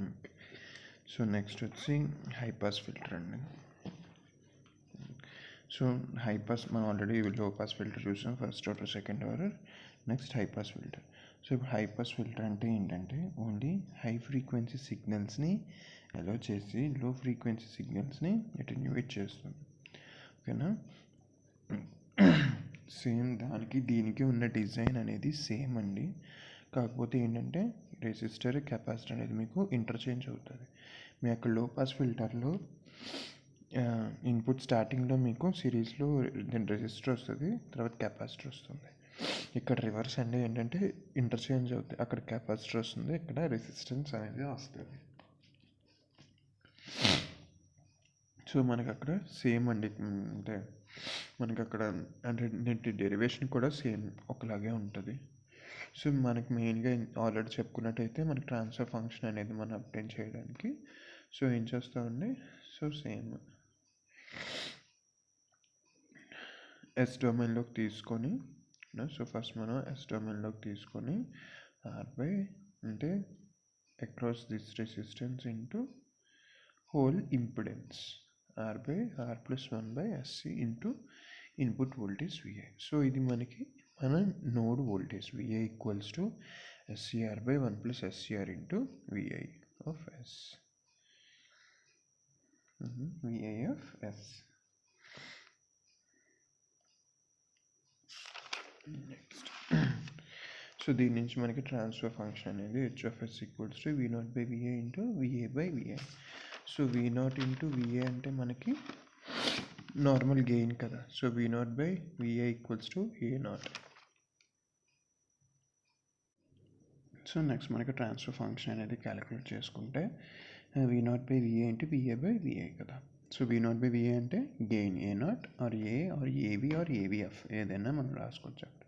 Okay. So next వచ్చి high pass filter అండి. So high pass మనం ఆల్రెడీ లో పాస్ ఫిల్టర్ చూసాం, first order second order. Next high pass filter. So ఇప్పుడు high pass filter అంటే ఏంటంటే ఓన్లీ హై ఫ్రీక్వెన్సీ సిగ్నల్స్ని అలో చేసి లో ఫ్రీక్వెన్సీ సిగ్నల్స్ని అటెన్యూయేట్ చేస్తుంది. ఓకేనా. సేమ్ దానికి దీనికి ఉన్న డిజైన్ అనేది సేమ్ అండి. కాకపోతే ఏంటంటే రెసిస్టర్ కెపాసిటర్ అనేది మీకు ఇంటర్చేంజ్ అవుతుంది. మీ యొక్క లో పాస్ ఫిల్టర్లో ఇన్పుట్ స్టార్టింగ్లో మీకు సిరీస్లో రెసిస్టర్ వస్తుంది, తర్వాత కెపాసిటర్ వస్తుంది. ఇక్కడ రివర్స్ అండి, ఏంటంటే ఇంటర్చేంజ్ అవుతుంది. అక్కడ కెపాసిటర్ వస్తుంది, ఇక్కడ రెసిస్టెన్స్ అనేది వస్తుంది. సో మనకి అక్కడ సేమ్ అండి, అంటే మనకి అక్కడ అంటే డెరివేషన్ కూడా సేమ్ ఒకలాగే ఉంటుంది. సో మనకి మెయిన్గా ఆల్రెడీ చెప్పుకున్నట్టయితే మనకి ట్రాన్స్ఫర్ ఫంక్షన్ అనేది మనం అప్డేట్ చేయడానికి సో ఏం చేస్తామండి, సో సేమ్ ఎస్ డొమైన్లోకి తీసుకొని, సో ఫస్ట్ మనం ఎస్ డొమైన్లోకి తీసుకొని ఆర్/, అంటే across this resistance into whole impedance R/R+1/SC into input voltage VI. So ఇది మనకి మన node voltage VI equals to SCR/1+SCR into VI of S. VI of S. Next so దీని నుంచి మనకి transfer function అనేది H(S) equals to V0/VI into VA/VI. So V0 into VA అంటే మనకి normal gain కదా. So V0/VI equals to A0. So next మనకి transfer function అనేది calculate చేసుకుంటే V0/VA ఇంటూ VA/VI కదా. సో V0/VA అంటే gain A0 or A or AV or AVF ఏదైనా మనం రాసుకోవచ్చు అక్కడ.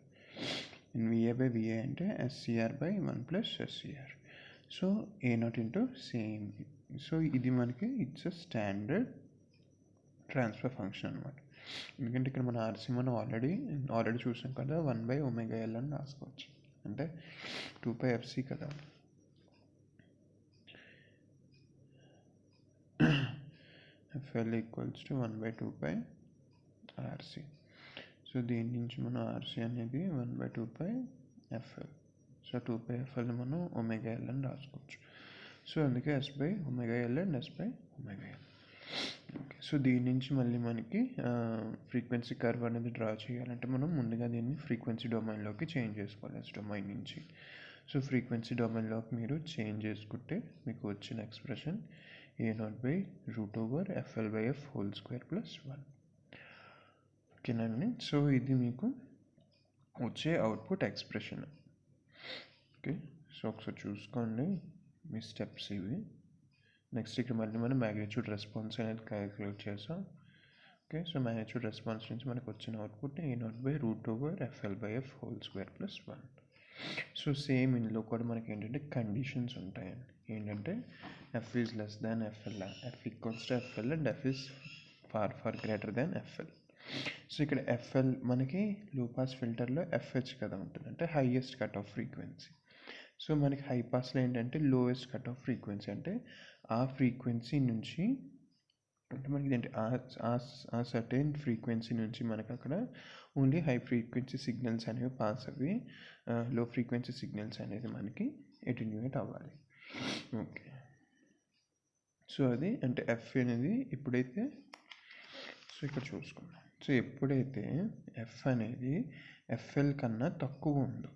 VA/VI అంటే SCR/1+SCR. So A0 into same. So ఇది మనకి it's a standard transfer function అనమాట. ఎందుకంటే ఇక్కడ మన RC మనం ఆల్రెడీ చూసాం కదా, 1/ωL అని రాసుకోవచ్చు, అంటే 2πfc కదా. FL equals to 1/2πRC. So దీని నుంచి మనం RC అనేది 1/2πfL. సో 2πfL మనం ωL అని రాసుకోవచ్చు. సో అందుకే S/ωL and S/ωL. Okay. So దీని నుంచి మళ్ళీ మనకి ఫ్రీక్వెన్సీ కర్వ్ అనేది డ్రా చేయాలంటే మనం ముందుగా దీన్ని ఫ్రీక్వెన్సీ డొమైన్లోకి చేంజ్ చేసుకోవాలి, ఎస్ డొమైన్ నుంచి. సో ఫ్రీక్వెన్సీ డొమైన్లోకి మీరు చేంజ్ చేసుకుంటే మీకు వచ్చిన ఎక్స్ప్రెషన్ A0/√FL/F² + 1. ఓకేనండి. సో ఇది మీకు వచ్చే అవుట్పుట్ ఎక్స్ప్రెషన్. ఓకే. సో ఒకసారి చూసుకోండి మీ స్టెప్స్ ఇవి. నెక్స్ట్ ఇక్కడ మళ్ళీ మనం మ్యాగ్నిట్యూడ్ రెస్పాన్స్ అనేది క్యాలిక్యులేట్ చేసాం. ఓకే. సో మ్యాగ్నిట్యూడ్ రెస్పాన్స్ నుంచి మనకు వచ్చిన అవుట్పుట్ A0/√FL/F² + 1. సో సేమ్ ఇందులో కూడా మనకి ఏంటంటే కండిషన్స్ ఉంటాయండి. ఏంటంటే F is less than FL, F equals to FL and F is far greater than FL. So ఇక్కడ FL మనకి లో పాస్ ఫిల్టర్లో FH కదా ఉంటుంది, అంటే highest cut off frequency. So మనకి హై పాస్లో ఏంటంటే లోయెస్ట్ కట్ ఆఫ్ ఫ్రీక్వెన్సీ, అంటే ఆ ఫ్రీక్వెన్సీ నుంచి అంటే మనకి ఏంటి ఆ సర్టెన్ ఫ్రీక్వెన్సీ నుంచి మనకు అక్కడ ఓన్లీ హై ఫ్రీక్వెన్సీ సిగ్నల్స్ అనేవి పాస్ అవి, లో ఫ్రీక్వెన్సీ సిగ్నల్స్ అనేది మనకి అటెన్యూయేట్ అవ్వాలి. ఓకే. సో అది అంటే F అనేది ఎప్పుడైతే, సో ఇక్కడ చూసుకున్నాం, సో ఎప్పుడైతే F అనేది FL కన్నా తక్కువ ఉందో,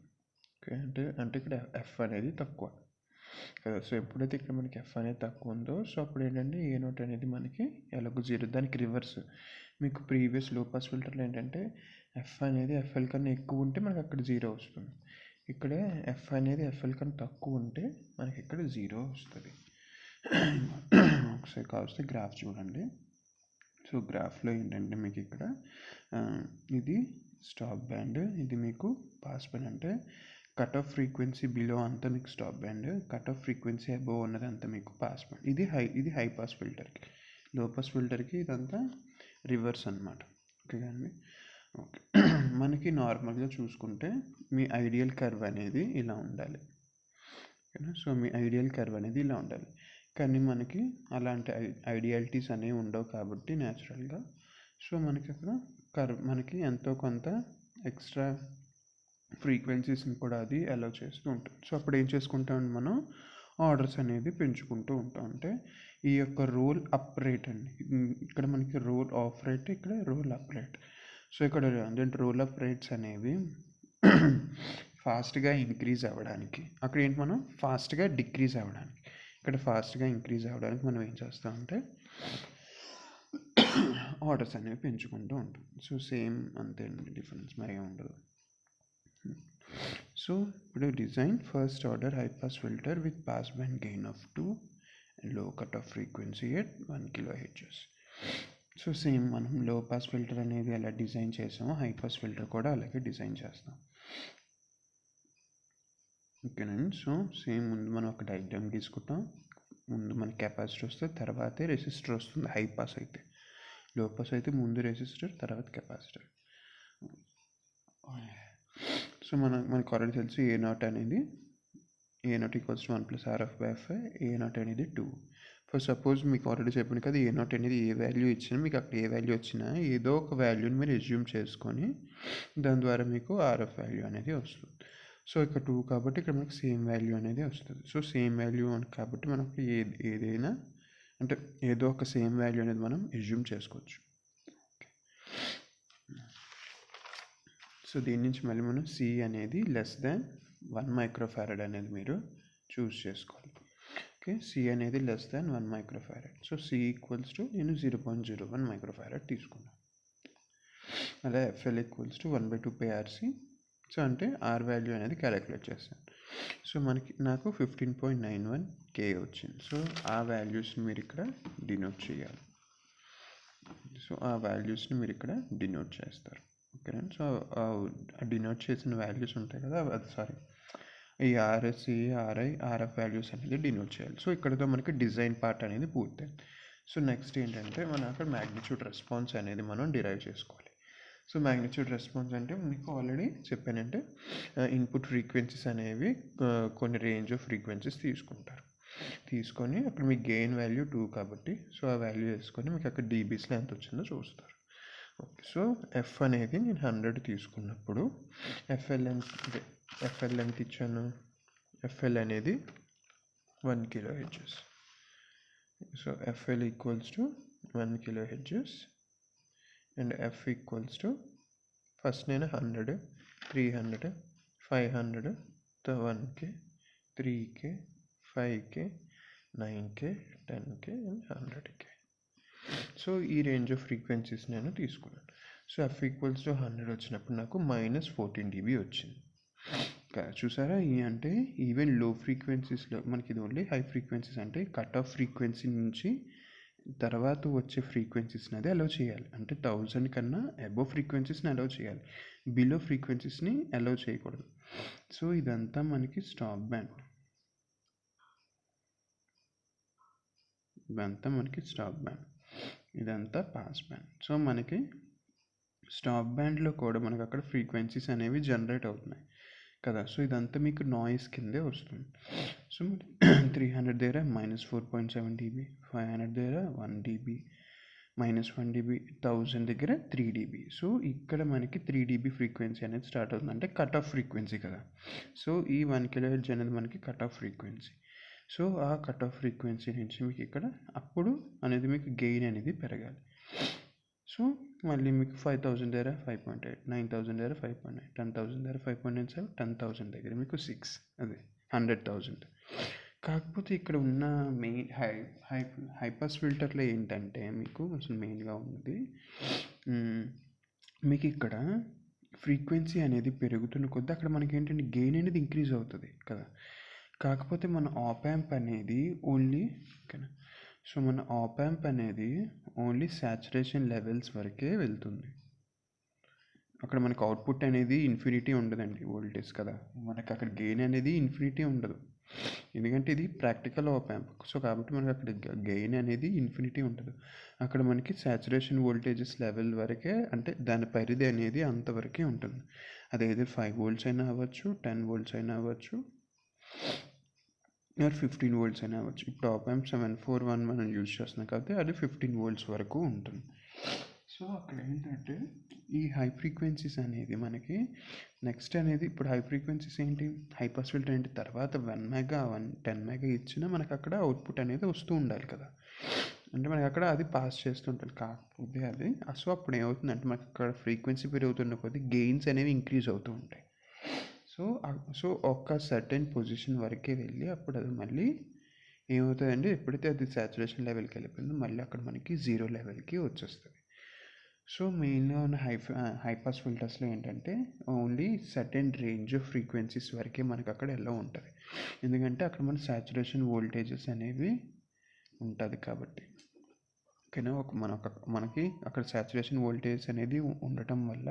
ఓకే, అంటే ఇక్కడ F అనేది తక్కువ కదా. సో ఎప్పుడైతే ఇక్కడ మనకి F అనేది తక్కువ ఉందో, సో అప్పుడు ఏంటంటే A0 అనేది మనకి ఎలాగో 0. దానికి రివర్స్ మీకు ప్రీవియస్ లో పాస్ ఫిల్టర్లో ఏంటంటే F అనేది FL కన్నా ఎక్కువ ఉంటే మనకి అక్కడ 0 వస్తుంది. ఇక్కడ F అనేది FL కన్నా తక్కువ ఉంటే మనకి ఇక్కడ 0 వస్తుంది. ఒకసారి కావస్తే గ్రాఫ్ చూడండి. సో గ్రాఫ్లో ఏంటంటే మీకు ఇక్కడ ఇది స్టాప్ బ్యాండ్, ఇది మీకు పాస్ బ్యాండ్. అంటే కట్ ఆఫ్ ఫ్రీక్వెన్సీ బిలో అంతా మీకు stop band, cut off frequency above ఉన్నది అంతా మీకు పాస్ బ్యాండ్. ఇది హై పాస్ ఫిల్టర్కి. లో పాస్ ఫిల్టర్కి ఇదంతా రివర్స్ అనమాట. ఓకే అండి. ఓకే. మనకి నార్మల్గా చూసుకుంటే మీ ఐడియల్ కర్వ్ అనేది ఇలా ఉండాలి. ఓకేనా. సో మీ ఐడియల్ కర్వ్ అనేది ఇలా ఉండాలి, కానీ మనకి అలాంటి ఐడియాలిటీస్ అనేవి ఉండవు కాబట్టి న్యాచురల్గా. సో మనకి అక్కడ కర్వ్ మనకి ఎంతో కొంత ఎక్స్ట్రా ఫ్రీక్వెన్సీస్ని కూడా అది అలౌ చేస్తూ ఉంటుంది. సో అప్పుడు ఏం చేసుకుంటాం మనం, ఆర్డర్స్ అనేది పెంచుకుంటూ ఉంటాం. అంటే ఈ యొక్క రోల్ అప్ రేట్ అండి, ఇక్కడ మనకి రోల్ ఆఫ్ రేట్, ఇక్కడ రోల్ అప్ రేట్. సో ఇక్కడ అంటే రోల్ అప్ రేట్స్ అనేవి ఫాస్ట్గా ఇంక్రీజ్ అవ్వడానికి, అక్కడ ఏంటి మనం ఫాస్ట్గా డిక్రీజ్ అవ్వడానికి, ఇక్కడ ఫాస్ట్గా ఇంక్రీజ్ అవ్వడానికి మనం ఏం చేస్తామంటే ఆర్డర్స్ అనేవి పెంచుకుంటూ ఉంటాం. సో సేమ్ అంతే అండి, డిఫరెన్స్ మరేం ఉండదు. సో ఇప్పుడు design first order high pass filter with pass band gain of 2 and low cut off frequency at 1 kHz. So same మనం లో పాస్ ఫిల్టర్ అనేది ఎలా డిజైన్ చేసామో హై పాస్ ఫిల్టర్ కూడా అలాగే డిజైన్ చేస్తాం. ఓకేనండి. సో సేమ్ ముందు మనం ఒక డయాగ్రామ్ తీసుకుంటాం, ముందు మన కెపాసిటర్ వస్తే తర్వాతే రెసిస్టర్ వస్తుంది. హై పాస్ అయితే, లో పాస్ అయితే ముందు రెసిస్టర్ తర్వాత కెపాసిటర్. సో మనకు ఆల్రెడీ తెలుసు A0 అనేది A0 ఈక్వల్స్ 1 + RF/Fi, A0 అనేది 2. ఫర్ సపోజ్ మీకు ఆల్రెడీ చెప్పాను కదా, A0 అనేది ఏ వాల్యూ ఇచ్చినా మీకు అక్కడ ఏ వాల్యూ వచ్చినా ఏదో ఒక వాల్యూని మీరు అజ్యూమ్ చేసుకొని దాని ద్వారా మీకు RF వాల్యూ అనేది వస్తుంది. సో ఇక్కడ 2 కాబట్టి ఇక్కడ మనకు సేమ్ వాల్యూ అనేది వస్తుంది. సో సేమ్ వాల్యూ కాబట్టి మనకు ఏదైనా అంటే ఏదో ఒక సేమ్ వాల్యూ అనేది మనం అజ్యూమ్ చేసుకోవచ్చు. సో దీని నుంచి మళ్ళీ మనం C అనేది <1 మైక్రోఫారడ్ అనేది మీరు చూస్ చేసుకోవాలి. ఓకే, C అనేది <1 microfarad. So C equals to నేను 0.01 మైక్రోఫారడ్ తీసుకున్నాను. అలా FL equals to 1/2 πRC. So అంటే R వాల్యూ అనేది క్యాలిక్యులేట్ చేస్తాను. సో నాకు 15.91 K వచ్చింది. సో ఆ వాల్యూస్ని మీరు ఇక్కడ డినోట్ చేయాలి. సో ఆ వాల్యూస్ని మీరు ఇక్కడ డినోట్ చేస్తారు. ఓకేనా. సో డినోట్ చేసిన వాల్యూస్ ఉంటాయి కదా, ఈ RSC, RI, RF వాల్యూస్ అనేది డినోట్ చేయాలి. సో ఇక్కడతో మనకి డిజైన్ పార్ట్ అనేది పూర్తయింది. సో నెక్స్ట్ ఏంటంటే మనం అక్కడ మ్యాగ్నిట్యూడ్ రెస్పాన్స్ అనేది మనం డిరైవ్ చేసుకోవాలి. సో మ్యాగ్నిట్యూడ్ రెస్పాన్స్ అంటే మీకు ఆల్రెడీ చెప్పానంటే ఇన్పుట్ ఫ్రీక్వెన్సీస్ అనేవి కొన్ని రేంజ్ ఆఫ్ ఫ్రీక్వెన్సీస్ తీసుకొని అక్కడ మీ గెయిన్ వాల్యూ 2 కాబట్టి సో ఆ వాల్యూ వేసుకొని మీకు అక్కడ dBస్లో ఎంత వచ్చిందో చూస్తారు. ఓకే, సో F అనేది నేను 100 తీసుకున్నప్పుడు FL ఎంత ఇచ్చాను, FL అనేది 1 kHz. So FL equals to 1 kHz and F equals to first నేను 100, 300, 500, 1K, 3K, 5K, 9K, 10K and 100K. So ఈ రేంజ్ ఆఫ్ ఫ్రీక్వెన్సీస్ నేను తీసుకున్నాను. సో F ఈక్వల్స్ టు 100 వచ్చినప్పుడు నాకు -14 dB వచ్చింది. చూసారా, అంటే ఈవెన్ లో ఫ్రీక్వెన్సీస్లో మనకి ఇది ఓన్లీ హై ఫ్రీక్వెన్సీస్, అంటే కట్ ఆఫ్ ఫ్రీక్వెన్సీ నుంచి తర్వాత వచ్చే ఫ్రీక్వెన్సీస్ని అది అలౌ చేయాలి. అంటే 1000 కన్నా అబోవ్ ఫ్రీక్వెన్సీస్ని అలౌ చేయాలి, బిలో ఫ్రీక్వెన్సీస్ని అలౌ చేయకూడదు. సో ఇదంతా మనకి స్టాప్ బ్యాండ్, ఇదంతా పాస్ బ్యాండ్. సో మనకి స్టాప్ బ్యాండ్లో కూడా మనకు అక్కడ ఫ్రీక్వెన్సీస్ అనేవి జనరేట్ అవుతున్నాయి కదా. సో ఇదంతా మీకు నాయిస్ కిందే వస్తుంది. సో 300 దగ్గర -4.7 dB, 500 దగ్గర 1 dB, -1 dB, 1000 దగ్గర 3 dB. సో ఇక్కడ మనకి 3 dB ఫ్రీక్వెన్సీ అనేది స్టార్ట్ అవుతుంది, అంటే కట్ ఆఫ్ ఫ్రీక్వెన్సీ కదా. సో ఈ 1 kHz అనేది మనకి కట్ ఆఫ్ ఫ్రీక్వెన్సీ. సో ఆ కట్ ఆఫ్ ఫ్రీక్వెన్సీ నుంచి మీకు ఇక్కడ అప్పుడు అనేది మీకు గెయిన్ అనేది పెరగాలి. సో మళ్ళీ మీకు 5000 దగ్గర 5.8, 9000 దగ్గర 5.9, 10,000 దగ్గర 5.97, 10,000 దగ్గర మీకు 6, అదే 100,000. కాకపోతే ఇక్కడ ఉన్న మెయిన్ హైపాస్ ఫిల్టర్లో ఏంటంటే మీకు అసలు మెయిన్గా ఉన్నది మీకు ఇక్కడ ఫ్రీక్వెన్సీ అనేది పెరుగుతున్న కొద్దీ అక్కడ మనకి ఏంటంటే గెయిన్ అనేది ఇంక్రీజ్ అవుతుంది కదా. కాకపోతే మన ఆప్ యాంప్ అనేది ఓన్లీ ఓకేనా, సో మన ఆప్ యాంప్ అనేది ఓన్లీ సాచురేషన్ లెవెల్స్ వరకే వెళ్తుంది. అక్కడ మనకు అవుట్పుట్ అనేది ఇన్ఫినిటీ ఉండదండి, వోల్టేజ్ కదా. మనకు అక్కడ గెయిన్ అనేది ఇన్ఫినిటీ ఉండదు, ఎందుకంటే ఇది ప్రాక్టికల్ ఆప్ యాంప్. సో కాబట్టి మనకు అక్కడ గెయిన్ అనేది ఇన్ఫినిటీ ఉండదు. అక్కడ మనకి సాచురేషన్ వోల్టేజెస్ లెవెల్ వరకే, అంటే దాని పరిధి అనేది అంతవరకే ఉంటుంది. అదేదో 5 volts అయినా అవ్వచ్చు, 10 volts అయినా అవ్వచ్చు, ఆర్ 15 వోల్ట్స్ అయినా అవ్వచ్చు. ఇప్పుడు ఆప్ యాంప్ 741 మనం యూజ్ చేస్తున్నాం కాబట్టి అది 15 వోల్ట్స్ వరకు ఉంటుంది. సో అక్కడ ఏంటంటే ఈ హై ఫ్రీక్వెన్సీస్ అనేది మనకి నెక్స్ట్ అనేది ఇప్పుడు హై ఫ్రీక్వెన్సీస్ ఏంటి, హై పాస్ ఫిల్టర్ ఏంటి, తర్వాత 1 మెగా 10 మెగా ఇచ్చినా మనకు అక్కడ అవుట్పుట్ అనేది వస్తూ ఉండాలి కదా, అంటే మనకి అక్కడ అది పాస్ చేస్తుంటుంది. కాకపోతే అది సో అప్పుడు ఏమవుతుందంటే మనకి అక్కడ ఫ్రీక్వెన్సీ పెరుగుతున్న కొద్దీ గెయిన్స్ అనేవి ఇంక్రీజ్ అవుతూ ఉంటాయి. సో ఒక సర్టెన్ పొజిషన్ వరకే వెళ్ళి అప్పుడు అది మళ్ళీ ఏమవుతుందండి, ఎప్పుడైతే అది సాచురేషన్ లెవెల్కి వెళ్ళిపోయిందో మళ్ళీ అక్కడ మనకి 0 లెవెల్కి వచ్చేస్తుంది. సో మెయిన్గా ఉన్న హై పాస్ ఫిల్టర్స్లో ఏంటంటే only certain range of frequencies వరకే మనకి అక్కడ ఎలా ఉంటుంది, ఎందుకంటే అక్కడ మన సాచురేషన్ వోల్టేజెస్ అనేవి ఉంటుంది కాబట్టి. ఓకేనా, మనకి అక్కడ సాచురేషన్ వోల్టేజ్ అనేది ఉండటం వల్ల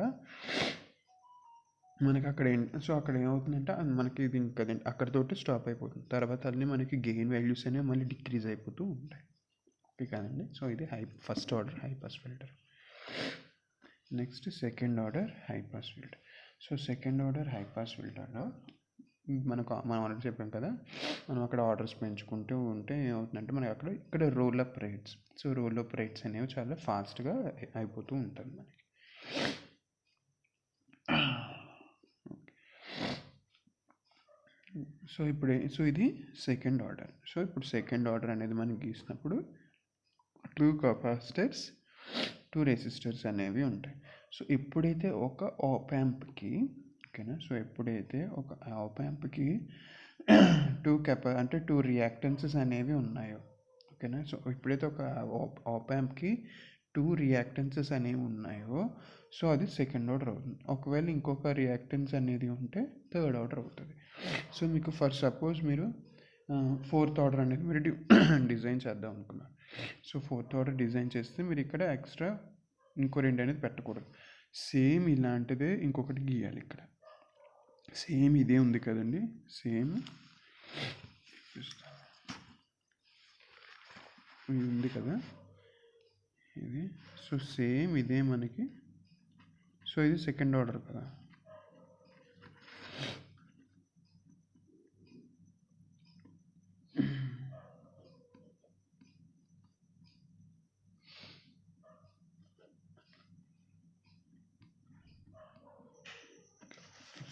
మనకి అక్కడ సో అక్కడ ఏమవుతుందంటే మనకి ఇది కదండి అక్కడతోటి స్టాప్ అయిపోతుంది. తర్వాత అన్నీ మనకి గెయిన్ వాల్యూస్ అనేవి మళ్ళీ డిక్రీజ్ అయిపోతూ ఉంటాయి. ఓకే కదండి. సో ఇది first order high pass filter. Next second order high pass filter. So second order high pass ఫిల్టర్లో మనం ఆల్రెడీ చెప్పాం కదా, మనం అక్కడ ఆర్డర్స్ పెంచుకుంటూ ఉంటే ఏమవుతుందంటే మనకి ఇక్కడ role up rates, so role up rates అనేవి చాలా ఫాస్ట్గా అయిపోతూ ఉంటుంది మనకి. సో ఇది సెకండ్ ఆర్డర్. సో ఇప్పుడు సెకండ్ ఆర్డర్ అనేది మనం గీసినప్పుడు 2 కెపాసిటర్స్ 2 రెసిస్టర్స్ అనేవి ఉంటాయి. సో ఎప్పుడైతే ఒక ఆప్ యాంప్కి, ఓకేనా, సో ఎప్పుడైతే ఒక ఆప్ యాంప్కి 2 రియాక్టెన్సెస్ అనేవి ఉన్నాయో, ఓకేనా, సో ఎప్పుడైతే ఒక ఆప్ యాంప్కి 2 రియాక్టెన్సెస్ అనేవి ఉన్నాయో సో అది సెకండ్ ఆర్డర్ అవుతుంది. ఒకవేళ ఇంకొక రియాక్టెన్స్ అనేది ఉంటే థర్డ్ ఆర్డర్ అవుతుంది. సో మీకు ఫర్ సపోజ్ మీరు ఫోర్త్ ఆర్డర్ అనేది మీరు డిజైన్ చేద్దాం అనుకున్నారు. సో ఫోర్త్ ఆర్డర్ డిజైన్ చేస్తే మీరు ఇక్కడ ఎక్స్ట్రా ఇంకో 2 అనేది పెట్టకూడదు. సేమ్ ఇలాంటిదే ఇంకొకటి గీయాలి. ఇక్కడ సేమ్ ఇదే ఉంది కదండి, సేమ్ ఇది ఉంది కదా ఇది. సో సేమ్ ఇదే మనకి, సో ఇది సెకండ్ ఆర్డర్ కదా.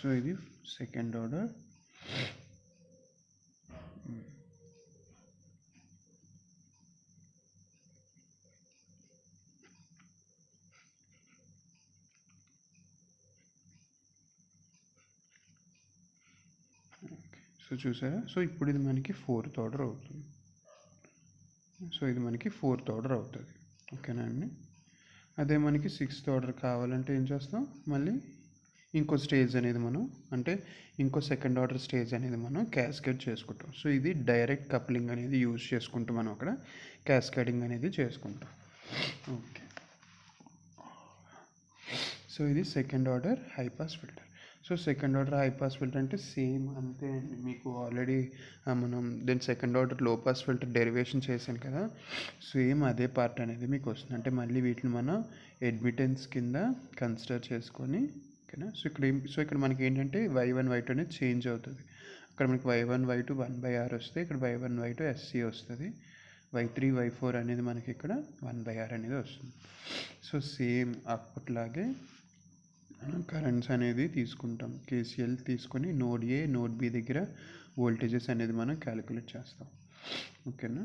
సో ఇది సెకండ్ ఆర్డర్. సో చూసారా, సో ఇప్పుడు ఇది మనకి ఫోర్త్ ఆర్డర్ అవుతుంది. సో ఇది మనకి ఫోర్త్ ఆర్డర్ అవుతుంది. ఓకేనా అండి. అదే మనకి సిక్స్త్ ఆర్డర్ కావాలంటే ఏం చేస్తాం, మళ్ళీ ఇంకో స్టేజ్ అనేది మనం, అంటే ఇంకో సెకండ్ ఆర్డర్ స్టేజ్ అనేది మనం క్యాస్కేడ్ చేసుకుంటాం. సో ఇది డైరెక్ట్ కప్లింగ్ అనేది యూజ్ చేసుకుంటూ మనం అక్కడ క్యాస్కేడింగ్ అనేది చేసుకుంటాం. ఓకే, సో ఇది second order high pass filter. So second order high pass filter అంటే సేమ్ అంతే అండి. మీకు ఆల్రెడీ మనం దెన్ సెకండ్ ఆర్డర్ లో పాస్ ఫిల్టర్ డెరివేషన్ చేశాను కదా, సేమ్ అదే పార్ట్ అనేది మీకు వస్తుంది. అంటే మళ్ళీ వీటిని మనం అడ్మిటెన్స్ కింద కన్సిడర్ చేసుకొని, ఓకేనా. సో ఇక్కడ మనకి ఏంటంటే y1 y2 అనేది చేంజ్ అవుతుంది. అక్కడ మనకి y1 y2 1/r వస్తుంది, ఇక్కడ y1 y2 SC వస్తుంది, y3 y4 అనేది మనకి ఇక్కడ 1/r అనేది వస్తుంది. సో సేమ్ అప్పట్లాగే మనం కరెంట్స్ అనేది తీసుకుంటాం, కేసీఎల్ తీసుకొని నోడ్ ఏ నోడ్ బి దగ్గర వోల్టేజెస్ అనేది మనం క్యాలిక్యులేట్ చేస్తాం. ఓకేనా.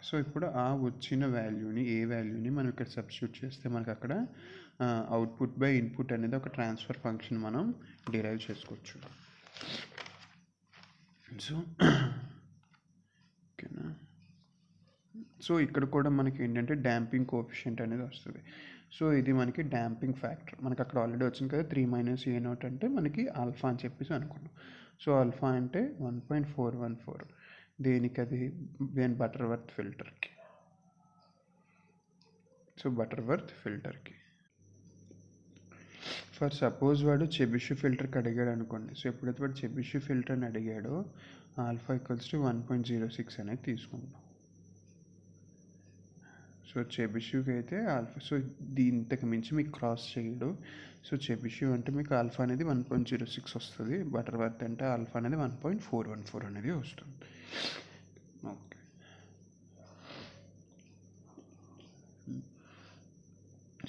సో ఇప్పుడు ఆ వచ్చిన వాల్యూని, ఏ వాల్యూని మనం ఇక్కడ సబ్స్టిట్యూట్ చేస్తే మనకు అక్కడ అవుట్పుట్ బై ఇన్పుట్ అనేది ఒక ట్రాన్స్ఫర్ ఫంక్షన్ మనం డిరైవ్ చేసుకోవచ్చు. సో ఓకేనా. సో ఇక్కడ కూడా మనకి ఏంటంటే డాంపింగ్ కోఎఫిషియంట్ అనేది వస్తుంది. సో ఇది మనకి డాంపింగ్ ఫ్యాక్టర్, మనకి అక్కడ ఆల్రెడీ వచ్చింది కదా 3 - A0 అంటే మనకి ఆల్ఫా అని చెప్పేసి అనుకున్నాం. సో ఆల్ఫా అంటే 1.414, దేనికి అది బటర్వర్త్ ఫిల్టర్కి. సో బటర్వర్త్ ఫిల్టర్కి ఫర్ సపోజ్ వాడు చెబిషెవ్ ఫిల్టర్కి అడిగాడు అనుకోండి. సో ఎప్పుడైతే వాడు చెబిషెవ్ ఫిల్టర్ని అడిగాడో ఆల్ఫా = 1.06 అనేది తీసుకుంటాం. సో చెబిషెవ్కి అయితే ఆల్ఫా, సో ఇంతకు మించి మీకు క్రాస్ చేయడు. సో చెబిషెవ్ అంటే మీకు ఆల్ఫా అనేది 1.06 వస్తుంది, బటర్వర్త్ అంటే ఆల్ఫా అనేది 1.414 అనేది వస్తుంది. ఓకే.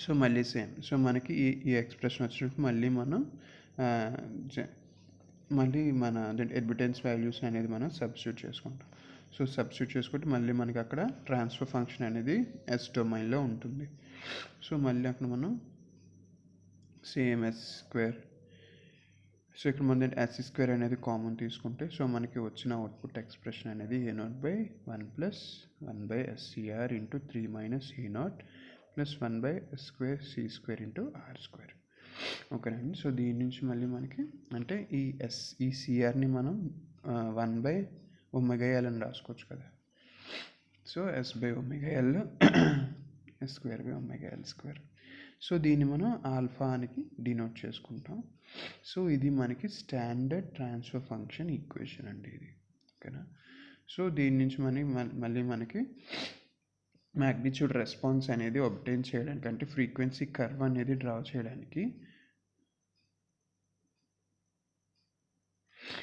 సో మళ్ళీ సేమ్. సో మనకి ఈ ఎక్స్ప్రెషన్ వచ్చినప్పుడు మళ్ళీ మనం మళ్ళీ మన అడ్మిటెన్స్ వాల్యూస్ అనేది మనం సబ్స్టిట్యూట్ చేసుకుంటాం. సో సబ్స్టిట్యూట్ చేసుకుంటే మళ్ళీ మనకి అక్కడ ట్రాన్స్ఫర్ ఫంక్షన్ అనేది ఎస్ డొమైన్లో ఉంటుంది. సో మళ్ళీ అక్కడ మనం సేమ్ ఎస్ స్క్వేర్. సో ఇక్కడ మన ఎస్ స్క్వేర్ అనేది కామన్ తీసుకుంటే సో మనకి వచ్చిన అవుట్పుట్ ఎక్స్ప్రెషన్ అనేది a0/1 + 1/SCR × 3 - a0 + 1/s² c² × r². ఓకేనండి. సో దీని నుంచి మళ్ళీ మనకి అంటే ఈ సిఆర్ని మనం 1/ωL అని రాసుకోవచ్చు కదా. So s/ωL s²/ωL². సో దీన్ని మనం ఆల్ఫా అని డినోట్ చేసుకుంటాం. సో ఇది మనకి స్టాండర్డ్ ట్రాన్స్ఫర్ ఫంక్షన్ ఈక్వేషన్ అండి ఇది. ఓకేనా. సో దీని నుంచి మళ్ళీ మనకి మ్యాగ్నిట్యూడ్ రెస్పాన్స్ అనేది ఒబ్టైన్ చేయడానికి అంటే ఫ్రీక్వెన్సీ కర్వ్ అనేది డ్రా చేయడానికి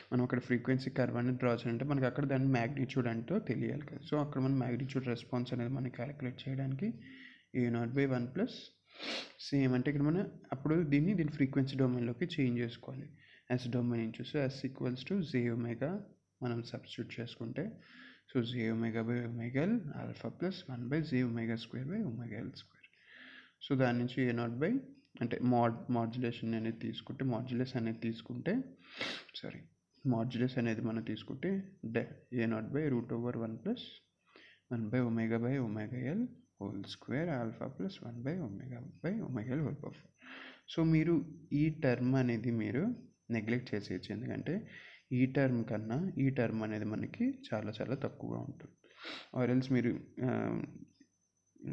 మనం అక్కడ ఫ్రీక్వెన్సీ కర్వ్ అనేది డ్రా చేయాలంటే మనకి అక్కడ దాని మ్యాగ్నిట్యూడ్ అంటూ తెలియాలి కదా. సో అక్కడ మనం మ్యాగ్నిట్యూడ్ రెస్పాన్స్ అనేది మనం క్యాలిక్యులేట్ చేయడానికి a0/1 సేమ్ అంటే ఇక్కడ మనం అప్పుడు దీని ఫ్రీక్వెన్సీ డొమైన్లోకి చేంజ్ చేసుకోవాలి. ఎస్ డొమైన్ నుంచి సో s = jω మనం సబ్స్టిట్యూట్ చేసుకుంటే సో jω/ωL α + 1/jω²/ωL². సో దాని నుంచి a0 అంటే మాడ్యులేషన్ అనేది తీసుకుంటే మాడ్యులస్ అనేది మనం తీసుకుంటే a0/√1 + 1/ω/ωL² α + 1/ω/ωL². సో మీరు ఈ టర్మ్ అనేది మీరు నెగ్లెక్ట్ చేసేయచ్చు. ఎందుకంటే ఈ టర్మ్ కన్నా ఈ టర్మ్ అనేది మనకి చాలా చాలా తక్కువగా ఉంటుంది. ఆర్ఎల్స్ మీరు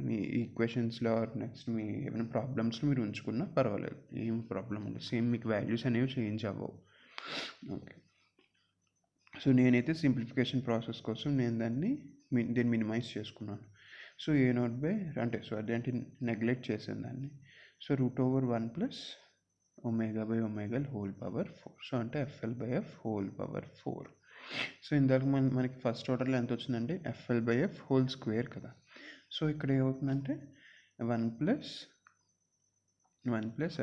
మీ ఈక్వేషన్స్లో నెక్స్ట్ మీ ఏమైనా ప్రాబ్లమ్స్లో మీరు ఉంచుకున్నా పర్వాలేదు, ఏం ప్రాబ్లం ఉండదు. సేమ్ మీకు వాల్యూస్ అనేవి చేంజ్ అవ్వవు. ఓకే. సో నేనైతే సింప్లిఫికేషన్ ప్రాసెస్ కోసం నేను దీన్ని మినిమైజ్ చేసుకున్నాను. సో a0 అంటే అదేంటి నెగ్లెక్ట్ చేసాను దాన్ని. So √1 + ω/ωL². సో అంటే FL/F². సో ఇందాక మనకి ఫస్ట్ ఆర్డర్లో ఎంత వచ్చిందంటే FL/F² కదా. సో ఇక్కడ ఏమవుతుందంటే 1 +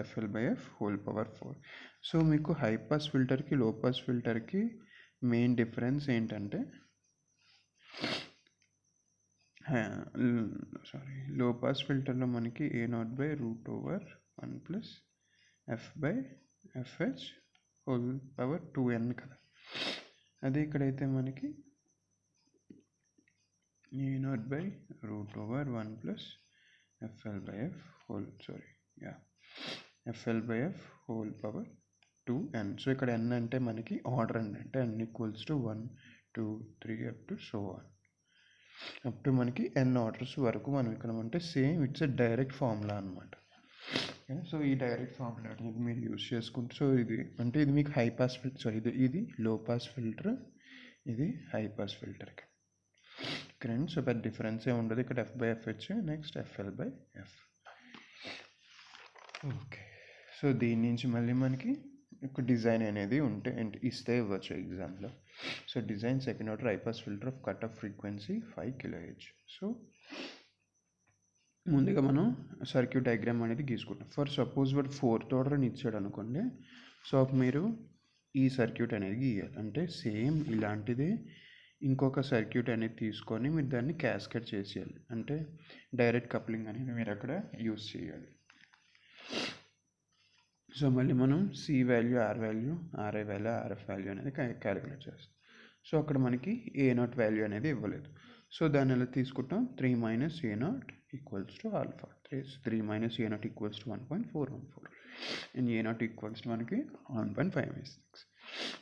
FL/F². సో మీకు హై పాస్ ఫిల్టర్కి లో పాస్ ఫిల్టర్కి మెయిన్ డిఫరెన్స్ ఏంటంటే లో పాస్ ఫిల్టర్లో మనకి a0/√1 + f/fh² కదా. అదే ఇక్కడైతే మనకి a0/√1 + FL/F². సో ఇక్కడ n అంటే మనకి ఆర్డర్ అండి, అంటే n = 1 2 3 అప్ టు మనకి n ఆర్డర్స్ వరకు మనం ఇక్కడ అంటే సేమ్ ఇట్స్ డైరెక్ట్ ఫార్ములా అనమాట. సో ఈ డైరెక్ట్ ఫార్ములా మీరు యూజ్ చేసుకుంటే సో ఇది అంటే ఇది మీకు హై పాస్ ఫిల్టర్, ఇది లో పాస్ ఫిల్టర్, ఇది హై పాస్ ఫిల్టర్కి. సో పెద్ద డిఫరెన్స్ ఏమి ఉండదు. ఇక్కడ f/fh next FL/F. Okay. So దీని నుంచి మళ్ళీ మనకి ఒక డిజైన్ అనేది ఇస్తే ఇవ్వచ్చు ఎగ్జామ్లో. So design second order high pass filter of cut off frequency 5 kHz. So ముందుగా మనం సర్క్యూట్ డయాగ్రామ్ అనేది గీసుకుంటాం. ఫర్ సపోజ్ వాడు 4th ఆర్డర్ అని ఇచ్చాడు అనుకోండి. సో మీరు ఈ సర్క్యూట్ అనేది గీయాలి. అంటే సేమ్ ఇలాంటిదే ఇంకొక సర్క్యూట్ అనేది తీసుకొని మీరు దాన్ని క్యాస్కేడ్ చేసేయాలి. అంటే డైరెక్ట్ కప్లింగ్ అనేది మీరు అక్కడ యూజ్ చేయాలి. సో మళ్ళీ మనం C value, R value, RI value, RF value అనేది క్యాలిక్యులేట్ చేస్తాం. సో అక్కడ మనకి a0 వాల్యూ అనేది ఇవ్వలేదు. సో దాన్ని ఎలా తీసుకుంటాం 3 - a0 = alpha. 3 - a0 = 1.414 and a0 మనకి 1.586.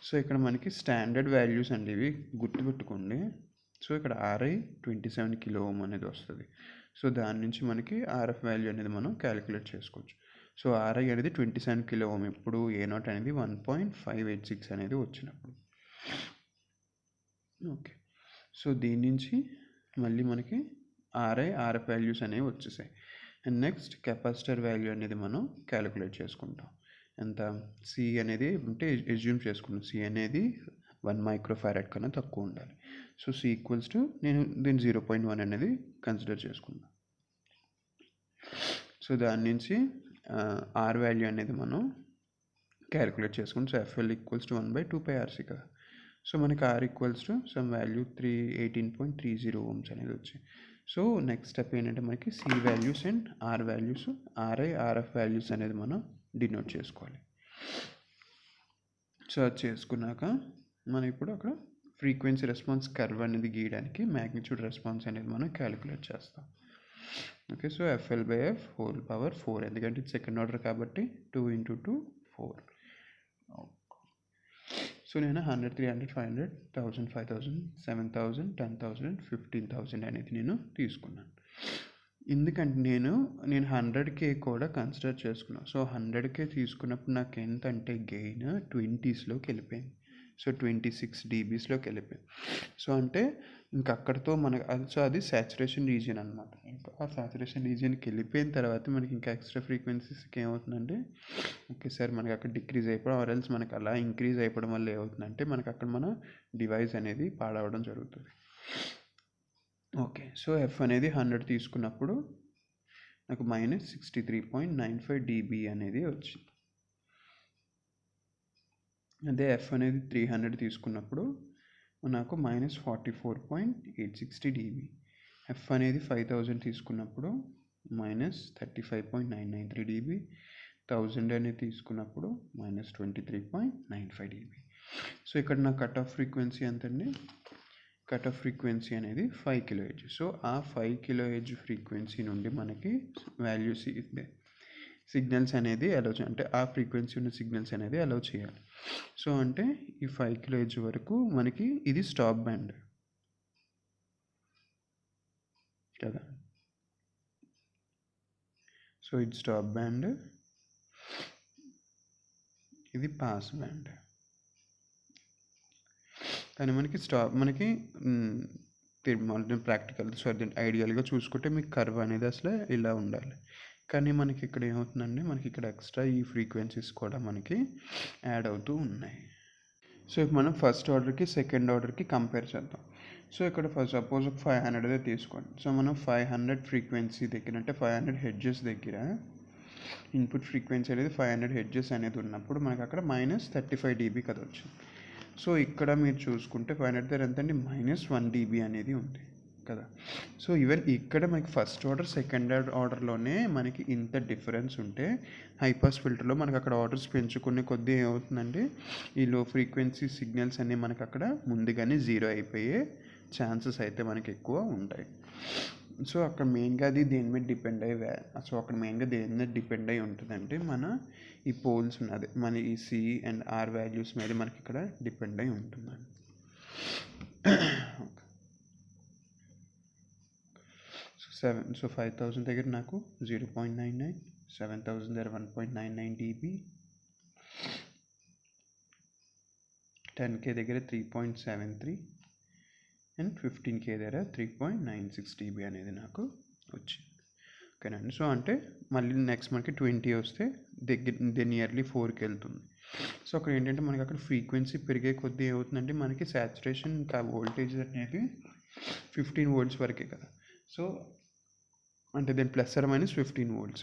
సో ఇక్కడ మనకి స్టాండర్డ్ వాల్యూస్ అండి ఇవి, గుర్తుపెట్టుకోండి. సో ఇక్కడ RI 27 kilo ohm అనేది వస్తుంది. సో దాని నుంచి మనకి RF వాల్యూ అనేది మనం క్యాలిక్యులేట్ చేసుకోవచ్చు. సో RI అనేది 27 kilo ohm ఇప్పుడు a0 అనేది 1.586 అనేది వచ్చినప్పుడు. ఓకే. సో దీని నుంచి మళ్ళీ మనకి RI, RF వాల్యూస్ అనేవి వచ్చేసాయి. అండ్ నెక్స్ట్ కెపాసిటర్ వాల్యూ అనేది మనం క్యాలిక్యులేట్ చేసుకుంటాం. ఎంత C అనేది అంటే ఎజ్యూమ్ చేసుకుంటాం C అనేది 1 µF కన్నా తక్కువ ఉండాలి. సో సి ఈక్వల్స్ టు నేను దీన్ని 0.1 అనేది కన్సిడర్ చేసుకున్నాను. సో దాని నుంచి ఆర్ వాల్యూ అనేది మనం క్యాలిక్యులేట్ చేసుకుంటాం. So FL equals to 1/2πRC కదా. సో మనకి R equals to some value 18.30 ohms అనేది వచ్చాయి. సో నెక్స్ట్ స్టెప్ ఏంటంటే మనకి C values and R values, RI RF values అనేది మనం డినోట్ చేసుకోవాలి. సో అది చేసుకున్నాక మనం ఇప్పుడు అక్కడ ఫ్రీక్వెన్సీ రెస్పాన్స్ కర్వ్ అనేది గీయడానికి మ్యాగ్నిట్యూడ్ రెస్పాన్స్ అనేది మనం క్యాలిక్యులేట్ చేస్తాం. Okay, so FL/F whole power 4, ఎందుకంటే ఇది సెకండ్ ఆర్డర్ కాబట్టి 2 × 2 4. సో నేను 100, 300, 500, 1000, 5000, 7000, 10,000, 15,000 అనేది నేను తీసుకున్నాను. ఎందుకంటే నేను 100K కూడా కన్సిడర్ చేసుకున్నాను. సో 100K తీసుకున్నప్పుడు నాకు ఎంత అంటే గెయిన్ 20sలోకి వెళ్ళిపోయింది. సో 26 dBsలోకి వెళ్ళిపోయింది. సో అంటే ఇంకా అక్కడితో మనకు సో అది సాచురేషన్ రీజియన్ అనమాట. ఇంకా ఆ సాచురేషన్ రీజియన్కి వెళ్ళిపోయిన తర్వాత మనకి ఇంకా ఎక్స్ట్రా ఫ్రీక్వెన్సీస్కి ఏమవుతుందంటే ఒకేసారి మనకి అక్కడ డిక్రీజ్ అయిపోవడం ఆర్ఎల్స్ మనకి అలా ఇంక్రీజ్ అయిపోవడం వల్ల ఏమవుతుందంటే మనకి అక్కడ మన డివైస్ అనేది పాడవడం జరుగుతుంది. ఓకే, సో ఎఫ్ అనేది 100 తీసుకున్నప్పుడు నాకు -63.95 dB అనేది వచ్చింది. అదే ఎఫ్ అనేది 300 తీసుకున్నప్పుడు నాకు -44.860 dB. ఎఫ్ అనేది 5000 తీసుకున్నప్పుడు -35.993 dB. 1000 అనేది తీసుకున్నప్పుడు -23.95 dB. సో ఇక్కడ నా కట్ ఆఫ్ ఫ్రీక్వెన్సీ ఎంతండి? కట్ ఆఫ్ ఫ్రీక్వెన్సీ అనేది 5 kHz. సో ఆ 5 kHz ఫ్రీక్వెన్సీ నుండి మనకి వాల్యూస్ సిగ్నల్స్ అనేది అలౌ చేయాలి, అంటే ఆ ఫ్రీక్వెన్సీ ఉన్న సిగ్నల్స్ అనేది అలౌ చేయాలి. సో అంటే ఈ 5 kHz వరకు మనకి ఇది స్టాప్ బ్యాండ్ కదా. సో ఇది స్టాప్ బ్యాండ్, ఇది పాస్ బ్యాండ్. కానీ మనకి ప్రాక్టికల్ ఐడియల్గా చూసుకుంటే మీకు కర్వ్ అనేది అసలు ఇలా ఉండాలి. కానీ మనకి ఇక్కడ ఏమవుతుందంటే మనకి ఇక్కడ ఎక్స్ట్రా ఈ ఫ్రీక్వెన్సీస్ కూడా మనకి యాడ్ అవుతూ ఉన్నాయి. సో ఇప్పుడు మనం ఫస్ట్ ఆర్డర్కి సెకండ్ ఆర్డర్కి కంపేర్ చేద్దాం. సో ఇక్కడ సపోజ్ 500 తీసుకోండి. సో మనం 500 ఫ్రీక్వెన్సీ దగ్గర అంటే 500 Hz దగ్గర ఇన్పుట్ ఫ్రీక్వెన్సీ అనేది 500 Hz అనేది ఉన్నప్పుడు మనకి అక్కడ -35 dB కదా వచ్చింది. సో ఇక్కడ మీరు చూసుకుంటే 500 దగ్గర ఎంతండి -1 dB అనేది ఉంది కదా. సో ఈవెన్ ఇక్కడ మనకి ఫస్ట్ ఆర్డర్ సెకండ్ ఆర్డర్లోనే మనకి ఇంత డిఫరెన్స్ ఉంటే హైపాస్ ఫిల్టర్లో మనకి అక్కడ ఆర్డర్స్ పెంచుకునే కొద్దీ ఏమవుతుందంటే ఈ లో ఫ్రీక్వెన్సీ సిగ్నల్స్ అన్నీ మనకి అక్కడ ముందుగానే 0 అయిపోయే ఛాన్సెస్ అయితే మనకి ఎక్కువ ఉంటాయి. సో అక్కడ మెయిన్గా అది దేని మీద డిపెండ్ అయ్యి అక్కడ మెయిన్గా దేని మీద డిపెండ్ అయ్యి ఉంటుందంటే మన ఈ పోల్స్ ఉన్నది మన ఈ సి అండ్ ఆర్ వాల్యూస్ మీద మనకి ఇక్కడ డిపెండ్ అయి ఉంటుందండి. సో 5000 దగ్గర నాకు 0.99, 7000 దగ్గర 1.99 dB, 10K దగ్గర 3.73 అండ్ 15K దగ్గర 3.96 dB అనేది నాకు వచ్చింది. ఓకేనండి. సో అంటే మళ్ళీ నెక్స్ట్ మనకి 20 వస్తే నియర్లీ 4కి వెళ్తుంది. సో అక్కడ ఏంటంటే మనకి అక్కడ ఫ్రీక్వెన్సీ పెరిగే కొద్దీ ఏమవుతుందంటే మనకి సాచురేషన్ వోల్టేజ్ అనేది 15 volts వరకే కదా. సో అంటే దీని ±15 volts.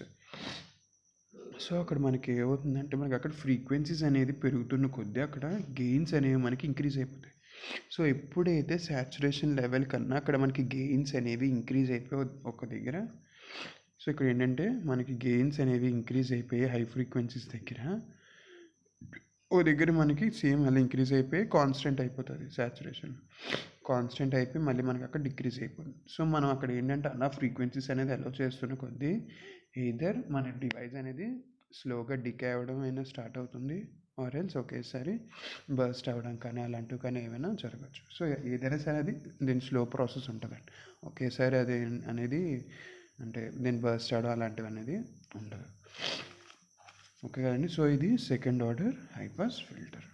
సో అక్కడ మనకి ఏమవుతుందంటే మనకి అక్కడ ఫ్రీక్వెన్సీస్ అనేది పెరుగుతున్న కొద్దీ అక్కడ గెయిన్స్ అనేవి మనకి ఇంక్రీజ్ అయిపోతాయి. సో ఎప్పుడైతే సాచురేషన్ లెవెల్ కన్నా అక్కడ మనకి గెయిన్స్ అనేవి ఇంక్రీజ్ అయిపోయి ఒక దగ్గర, సో ఇక్కడ ఏంటంటే మనకి గెయిన్స్ అనేవి ఇంక్రీజ్ అయిపోయి హై ఫ్రీక్వెన్సీస్ దగ్గర ఓ దగ్గర మనకి సేమ్ అలా ఇంక్రీజ్ అయిపోయి కాన్స్టెంట్ అయిపోతుంది. సాచురేషన్ కాన్స్టెంట్ అయిపోయి మళ్ళీ మనకి అక్కడ డిక్రీజ్ అయిపోతుంది. సో మనం అక్కడ ఏంటంటే అలా ఫ్రీక్వెన్సీస్ అనేది అలౌ చేస్తున్న కొద్దీ ఎయిదర్ మన డివైస్ అనేది స్లోగా డికే అవ్వడం అయినా స్టార్ట్ అవుతుంది, ఆర్ ఎల్స్ ఒకేసారి బర్స్ట్ అవ్వడం కానీ అలాంటివి కానీ ఏమైనా జరగచ్చు. సో ఏదైనా సరే అది దీని స్లో ప్రాసెస్ ఉంటుందండి. ఒకేసారి అది అనేది అంటే దీన్ని బర్స్ట్ అవ్వడం అలాంటివి అనేది ఉండదు. ఓకే కదండి. సో ఇది second order high pass filter.